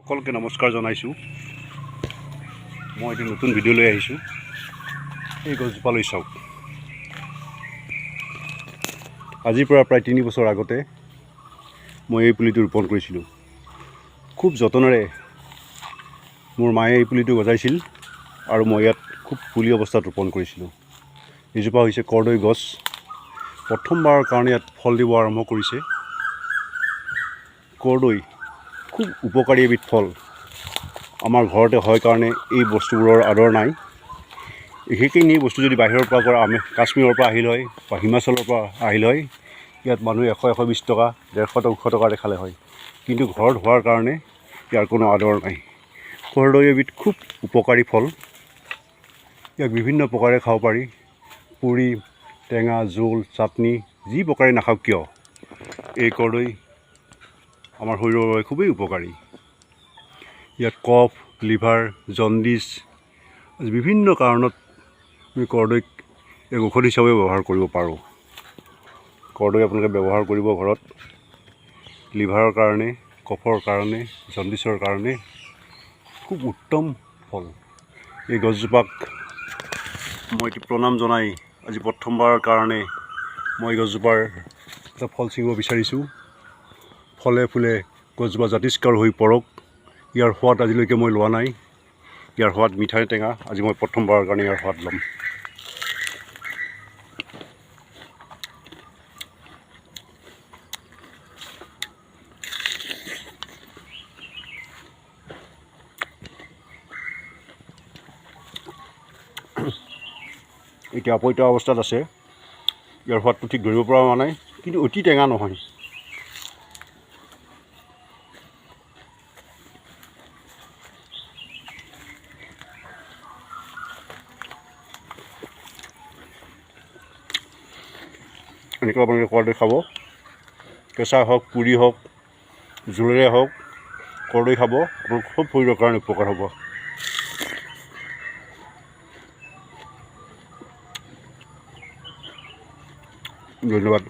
সকলকে নমস্কাৰ জনাইছোঁ। মই এটি নতুন ভিডিঅ' লৈ আহিছোঁ। এই গছজোপালৈ চাওক। আজিৰ পৰা প্ৰায় 3 বছৰ আগতে মই এই পুলিটো ৰোপণ কৰিছিলোঁ। খুব যতনেৰে মোৰ মায়ে এই পুলিটো গজাইছিল আৰু মই ইয়াত খুব পুলি অৱস্থাত ৰোপণ কৰিছিলোঁ। এইজোপা হৈছে কৰ্দৈ গছ। প্ৰথমবাৰৰ কাৰণে ইয়াত ফল দিব আৰম্ভ কৰিছে। কৰ্দৈ খুব উপকাৰী এবিধ ফল। আমাৰ ঘৰতে হয় কাৰণে এই বস্তুবোৰৰ আদৰ নাই। সেইখিনি বস্তু যদি বাহিৰৰ পৰা কৰা, কাশ্মীৰৰ পৰা আহিল হয় বা হিমাচলৰ পৰা আহিল হয়, ইয়াত মানুহে 100-120 টকা, 150-200 টকাৰে খালে হয়। কিন্তু ঘৰত হোৱাৰ কাৰণে ইয়াৰ কোনো আদৰ নাই। কৰ্দৈ এবিধ খুব উপকাৰী ফল। ইয়াক বিভিন্ন প্ৰকাৰে খাব পাৰি। পুৰি, টেঙা, জোল, চাটনি, যি প্ৰকাৰে নাখাওক কিয়, এই কৰ্দৈ আমাৰ শৰীৰৰ বাবে খুবেই উপকাৰী। ইয়াত কফ, লিভাৰ, জণ্ডিছ, বিভিন্ন কাৰণত আমি কৰ্দৈক এক ঔষধ হিচাপে ব্যৱহাৰ কৰিব পাৰোঁ। কৰ্দৈ আপোনালোকে ব্যৱহাৰ কৰিব ঘৰত। লিভাৰৰ কাৰণে, কফৰ কাৰণে, জণ্ডিছৰ কাৰণে খুব উত্তম ফল। এই গছজোপাক মই এটি প্ৰণাম জনাই আজি প্ৰথমবাৰৰ কাৰণে মই গছজোপাৰ এটা ফল ছিঙিব বিচাৰিছোঁ। ফলে ফুলে গছজোপা জাতিষ্কাৰ হৈ পৰক। ইয়াৰ সোৱাদ আজিলৈকে মই লোৱা নাই। ইয়াৰ সোৱাদ মিঠাই টেঙা। আজি মই প্ৰথমবাৰৰ কাৰণে ইয়াৰ সোৱাদ ল'ম। এতিয়া অপৈত অৱস্থাত আছে। ইয়াৰ সোৱাদটো ঠিক ধৰিব পৰা হোৱা নাই, কিন্তু অতি টেঙা নহয়। এনেকৈ আপোনালোকে কৰ্দৈ খাব। কেঁচা হওক, পুৰি হওক, জোলেৰে হওক, কৰ্দৈ খাব। আপোনাৰ খুব শৰীৰৰ কাৰণে উপকাৰ হ'ব। ধন্যবাদ।